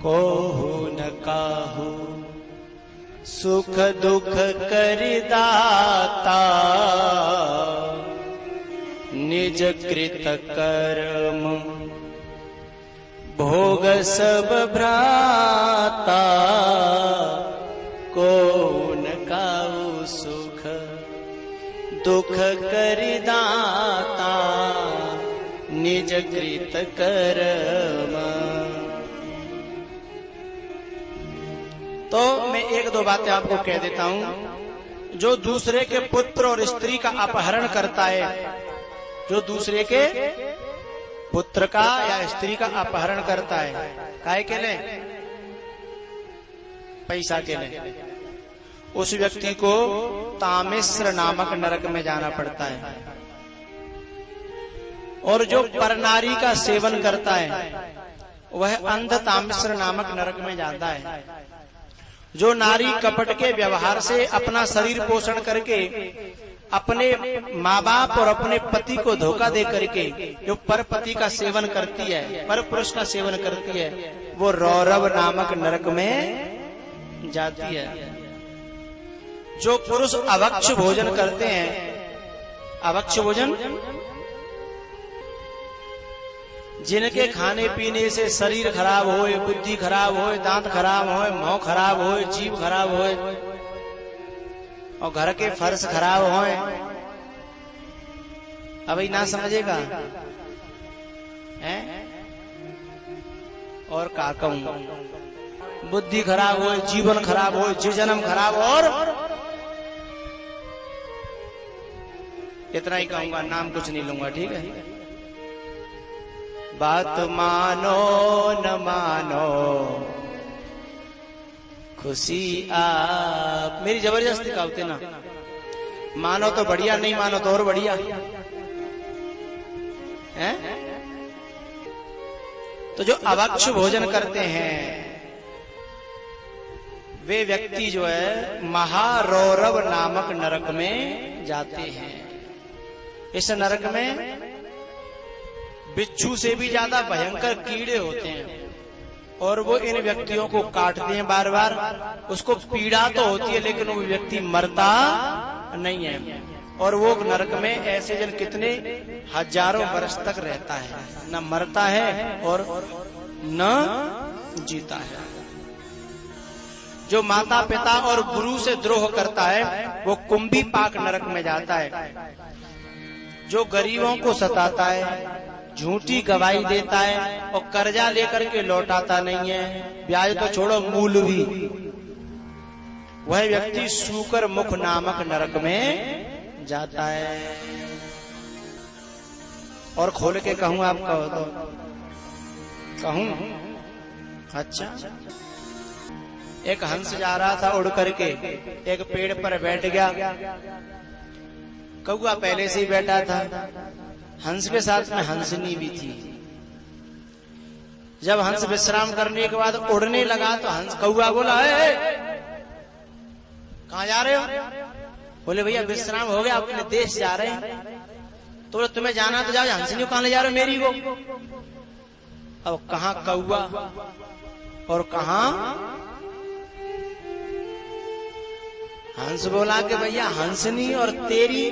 कोहु न काहू सुख दुख कर दाता, निज कृत कर्म भोग सब भ्राता। कोहु न काहू सुख दुख कर दाता, निज कृत कर्म। तो मैं एक दो बातें आपको कह देता हूं। जो दूसरे के पुत्र और स्त्री का अपहरण करता है, जो दूसरे के पुत्र का या स्त्री का अपहरण करता है, काहे के लिए? पैसा के लिए, उस व्यक्ति को तामिश्र नामक नरक में जाना पड़ता है। और जो परनारी का सेवन करता है वह अंध तामिश्र नामक नरक में जाता है। जो नारी कपट के व्यवहार से अपना शरीर पोषण करके अपने माँ बाप और अपने पति को धोखा दे करके जो पर पति का सेवन करती है, पर पुरुष का सेवन करती है, वो रौरव नामक नरक में जाती है। जो पुरुष अभक्ष भोजन करते हैं, अभक्ष भोजन जिनके खाने पीने से शरीर खराब होए, बुद्धि खराब होए, दांत खराब होए, मुंह खराब होए, जीभ खराब होए और घर के फर्श खराब होए, अभी ना समझेगा हैं? और का कहूं, बुद्धि खराब होए, जीवन खराब होए, जन्म खराब, और इतना ही कहूंगा, नाम कुछ नहीं लूंगा, ठीक है? बात मानो न मानो खुशी आप, मेरी जबरदस्ती कहते ना, मानो तो बढ़िया, नहीं मानो तो और बढ़िया है। तो जो अभक्ष भोजन करते हैं वे व्यक्ति जो है महारौरव नामक नरक में जाते हैं। इस नरक में बिच्छू से भी ज्यादा भयंकर कीड़े होते हैं और वो इन व्यक्तियों को काटते हैं बार बार। उसको पीड़ा तो होती है लेकिन वो व्यक्ति मरता नहीं है। और वो नरक में ऐसे जन कितने हजारों वर्ष तक रहता है, न मरता है और न जीता है। जो माता पिता और गुरु से द्रोह करता है वो कुंभी पाक नरक में जाता है। जो गरीबों को सताता है, झूठी गवाही देता है और कर्जा लेकर के लौटाता नहीं है, ब्याज तो छोड़ो मूल भी, वह व्यक्ति सूकर मुख नामक नरक में जाता है। और खोल के कहूं आपका हो तो कहूं? अच्छा, एक हंस जा रहा था उड़ करके, एक पेड़ पर बैठ गया। कौआ पहले से ही बैठा था, हंस के साथ में हंसनी भी थी। जब हंस विश्राम करने के बाद उड़ने लगा तो हंस कौआ बोला, कहाँ जा रहे हो? बोले भैया विश्राम हो गया, अपने देश जा रहे हैं। तो तुम्हें जाना तो जाओ, हंसनी को कहाँ ले जा रहे हो मेरी को? अब कहाँ कौआ और कहाँ हंस? बोला कि भैया हंसनी और तेरी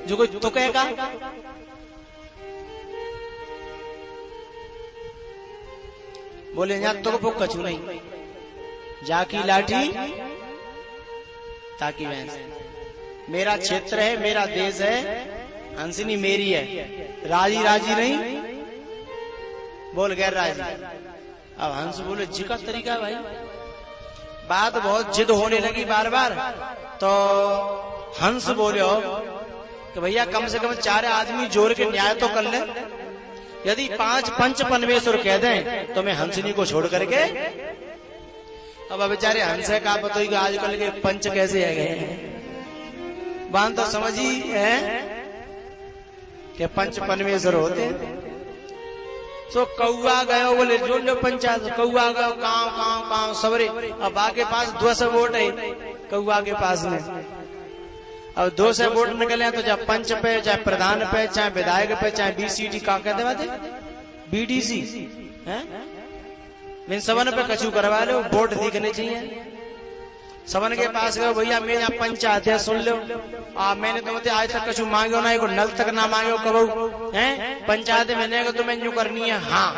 जो कोई तो कहेगा। बोले यहाँ तो को कछु नहीं, जाकी लाठी ताकि भैंस, मेरा क्षेत्र है, मेरा देश है, हंसनी मेरी है, राजी राजी नहीं, बोल गैर राजी। अब हंस बोले जी का तरीका भाई, बात बहुत जिद होने लगी बार बार। तो हंस बोले कि भैया कम से कम 4 आदमी जोड़ के न्याय तो कर ले, यदि 5 पंच परमेश्वर कह दें तो मैं हंसनी को छोड़ करके। अब बेचारे हंस है, का पता ही आजकल के पंच कैसे है गए, बात तो समझी है कि पंच परमेश्वर होते हैं। तो कौआ गयो, बोले जो जो पंचायत, कौआ गयो गाँव गाँव गाँव सबरे। अब बा के पास 200 वोट है कौआ के पास में। अब 200 वोट निकले तो चाहे पंच पे, चाहे प्रधान पे, चाहे विधायक पे, चाहे BCD का कहते बात BDC है, मैं सबन पे कछु करवा लो, वोट दिखने चाहिए। सबन के पास गए, भैया मैं यहाँ पंचायत है, सुन लो। मैंने तो आज तक कछु मांगो ना, को नल तक ना मांगो कबू है। पंचायत में नहीं तुम्हें यूं करनी है, हाँ,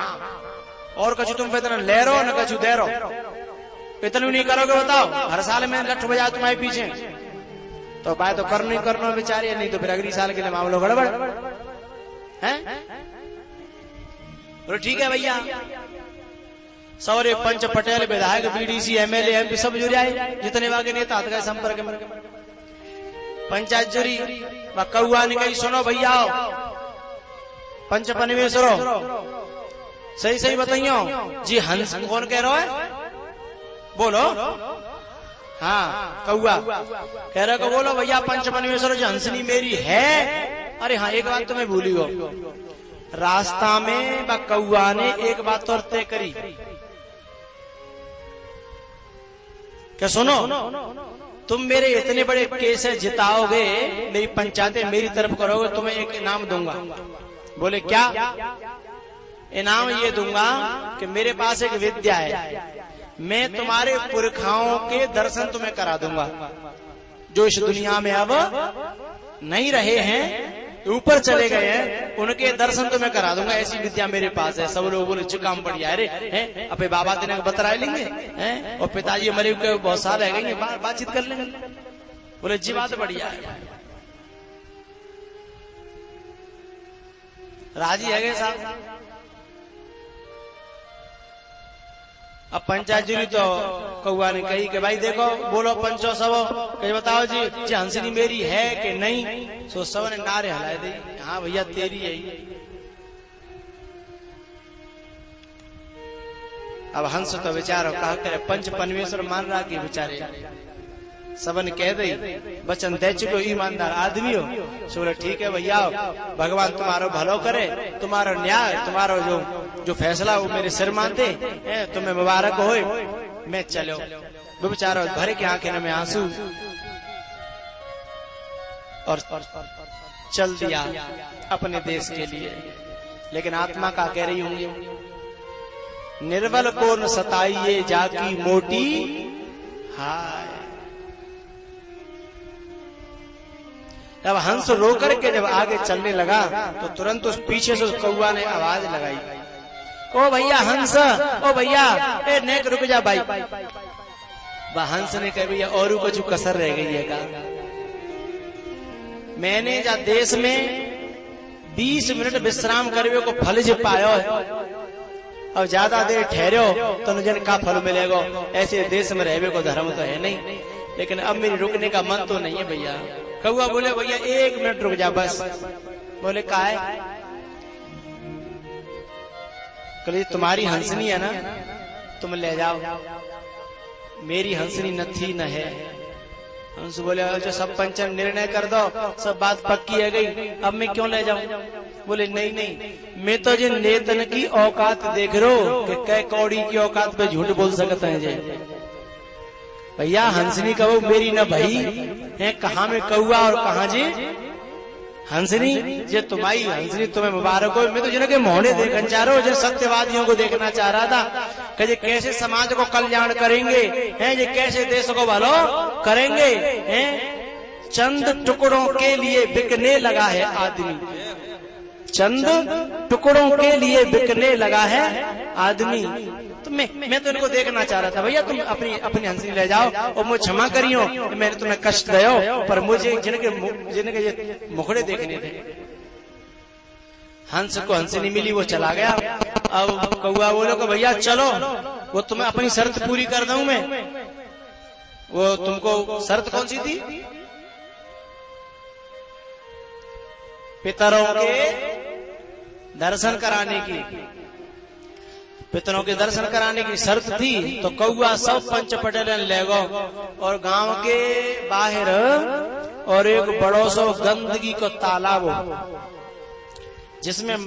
और कछु तुम पे इतना ले रो न कछु दे रो, इतना नहीं करोगे बताओ, हर साल में लठ बजा तुम्हारे पीछे, तो बात तो करना ही करना बेचारी, नहीं तो फिर अगली साल के लिए मामलो गड़बड़ है। तो ठीक है भैया, सौरे पंच पटेल विधायक बीडीसी एमएलए एमपी सब जुड़े आए, जितने वाके नेता गए संपर्क में। पंचायत जुड़ी, कौआ ने कही सुनो भैया पंच परमेश्वरो सही सही बताइयो जी, हंस कौन कह रहा है, बोलो। हाँ कौआ कह रहे को बोलो भैया पंच परमेश्वर जी हंसनी मेरी है। अरे हाँ एक बात तो मैं भूली हो, रास्ता में कौआ ने एक बात और तय करी, क्या सुनो तुम मेरे इतने बड़े केस है जिताओगे, मेरी पंचायतें मेरी तरफ करोगे, तुम्हें एक इनाम दूंगा। बोले क्या इनाम? ये दूंगा कि मेरे पास एक विद्या है, मैं तुम्हारे पुरखाओं के दर्शन तुम्हें करा दूंगा, जो इस दुनिया में अब नहीं रहे हैं, ऊपर चले गए हैं, उनके दर्शन तुम्हें करा दूंगा, ऐसी विद्या मेरे पास है। सब लोग बोले काम बढ़िया है, अपने बाबा तेने बतरा लेंगे हैं, और पिताजी मरे हुए बहुत साल रह गए, बातचीत कर लेंगे। बोले जी बात बढ़िया है, राजी है गए साहब। अब पंचायत जुड़ी तो कौआ ने कही कि भाई देखो बोलो पंचो सबो, कही बताओ जी हंसनी मेरी है कि नहीं। सो सब ने नारे हलाए दी, हाँ भैया तेरी है। अब हंस तो बेचारो कहा करे पंच परमेश्वर मान रहा कि बेचारे सबन कह दई वचन दे चुको ईमानदार आदमी हो। बोले ठीक है भैया, भगवान तुम्हारो भलो करे, तुम्हारो न्याय, तुम्हारो जो फैसला वो मेरे सिर मानते, तुम्हें मुबारक हो। मैं चलो बेचारो भरे के आंखें में आंसू और चल दिया अपने देश के लिए। लेकिन आत्मा का कह रही होंगी, निर्बल को न सताइए जाकी मोटी हाय। जब हंस रो करके जब आगे चलने लगा तो तुरंत उस पीछे से उस कौआ ने आवाज लगाई, ओ भैया हंस, ओ भैया ए नेक रुक जा भाई। वह हंस ने कहा भैया और कुछ कसर रह गई है का? मैंने जा देश में 20 मिनट विश्राम करवे को फल जे पायो है, अब ज्यादा देर ठहरो तो जन का फल मिलेगा। ऐसे देश में रहने को धर्म तो है नहीं, लेकिन अब मेरी रुकने का मन तो नहीं है भैया। कौआ बोले भैया 1 मिनट रुक जा बस। बोले का है? कल तुम्हारी हंसनी है ना, तुम ले जाओ, मेरी हंसनी न थी न है। हंस बोले जो सब पंच निर्णय कर दो, सब बात पक्की है गई, अब मैं क्यों ले जाऊं? बोले नहीं नहीं, मैं तो जो नेतन की औकात देख रो कि कै कौड़ी की औकात पे झूठ बोल सकते हैं जे। भैया हंसनी कहो मेरी न भाई है, कहा में कौआ और कहा जी हंसनी। जे तुम्हारी हंसनी तुम्हें मुबारक हो। मैं तो जिनके मोहने देखना चाह रहा हूँ, जो सत्यवादियों को देखना चाह रहा था कि ये कैसे समाज को कल्याण करेंगे हैं, ये कैसे देश को भलो करेंगे हैं। चंद टुकड़ों के लिए बिकने लगा है आदमी, चंद टुकड़ों के लिए बिकने लगा है आदमी। तो मैं तो इनको देखना चाह रहा था। भैया तुम अपनी हंसनी ले जाओ और मुझे क्षमा करियो, मैंने तुम्हें कष्ट दियो, पर मुझे जिनके ये मुखड़े देखने थे। हंस को हंसनी मिली, वो चला गया। अब कौआ बोलो कि भैया चलो, वो तुम्हें अपनी शर्त पूरी कर दूं मैं। वो तुमको शर्त कौन सी थी? पितरों के दर्शन कराने की, पितरों के दर्शन कराने की शर्त थी। तो कौआ सब पंच पटेल ले गो और गांव के बाहर और एक बड़ो सो गंदगी को तालाब जिसमें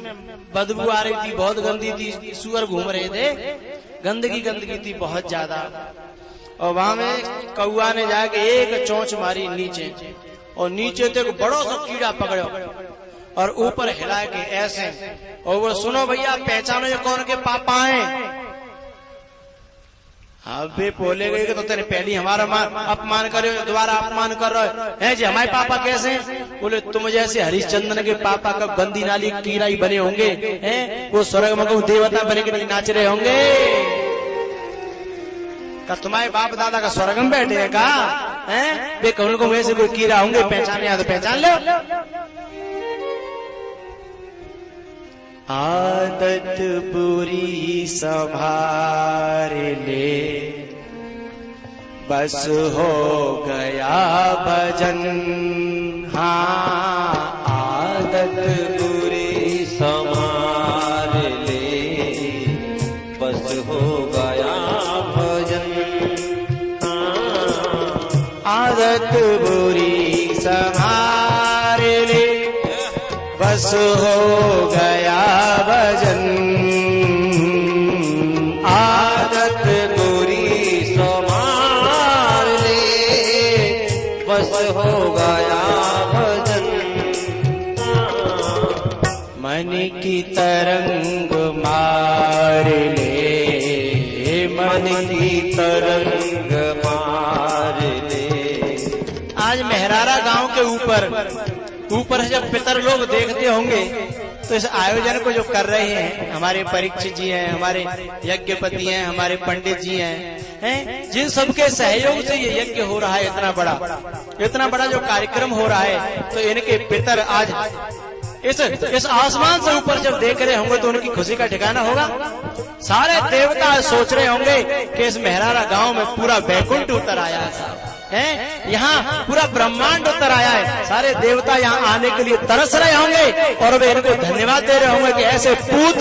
बदबू आ रही थी, बहुत गंदी थी, सुअर घूम रहे थे, गंदगी थी बहुत ज्यादा। और वहां में कौआ ने जाके एक चोंच मारी नीचे, और नीचे तो एक बड़ो सा कीड़ा पकड़ो और ऊपर हिला के ऐसे, और वो सुनो भैया पहचानो ये कौन के पापा हैं? अबे बोले गए कि तो तेरे पहली हमारा अपमान करे, दोबारा अपमान कर रहे हैं जी। हमारे पापा कैसे हैं? बोले तुम जैसे हरिश्चंद्र के पापा का गंदी नाली कीड़ा ही बने होंगे, हैं वो स्वर्ग में देवता बने के नहीं नाच रहे होंगे। का तुम्हारे बाप दादा का स्वर्ग में बैठे है का? हैं वे कौन को वैसे कोई कीड़ा होंगे, पहचाने या तो पहचान लो। आदत बुरी संभार ले, बस हो गया भजन। हाँ आदत बुरी संभार ले, बस हो गया भजन। आदत बुरी संभार ले, बस हो गया भजन। आदत बुरी संभार ले, बस हो गया भजन। मन की तरंग मार ले, मन की तरंग मार ले। आज मेहरारा गांव के ऊपर से जब पितर लोग देखते होंगे तो इस आयोजन को जो कर रहे हैं, हमारे परीक्षित जी हैं, हमारे यज्ञपति हैं, हमारे पंडित जी हैं, जिन सबके सहयोग से ये यज्ञ हो रहा है, इतना बड़ा जो कार्यक्रम हो रहा है, तो इनके पितर आज इस आसमान से ऊपर जब देख रहे होंगे तो उनकी खुशी का ठिकाना होगा। सारे देवता सोच रहे होंगे कि इस मेहरारा गांव में पूरा वैकुंठ उतर आया है, यहाँ पूरा ब्रह्मांड उतर आया है। सारे देवता यहाँ आने के लिए तरस रहे होंगे और वे इनको धन्यवाद दे रहे होंगे कि ऐसे पूत,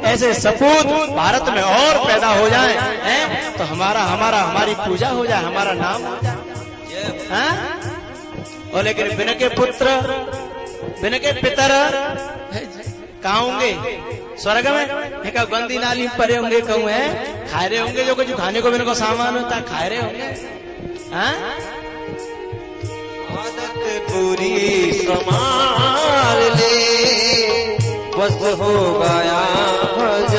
ऐसे सपूत भारत में और पैदा हो जाए, हैं तो हमारी पूजा हो जाए, हमारा नाम हो जाए। और लेकिन बिन के पुत्र, बिन के पितर कहाँ होंगे? स्वर्ग में। क्या गंदी नाली में परे होंगे, कहूँ है खा रहे होंगे, जो कुछ खाने को बिन को सामान होता है खा रहे होंगे। आदत बुरी संभाल ले, बस हो गया भजन।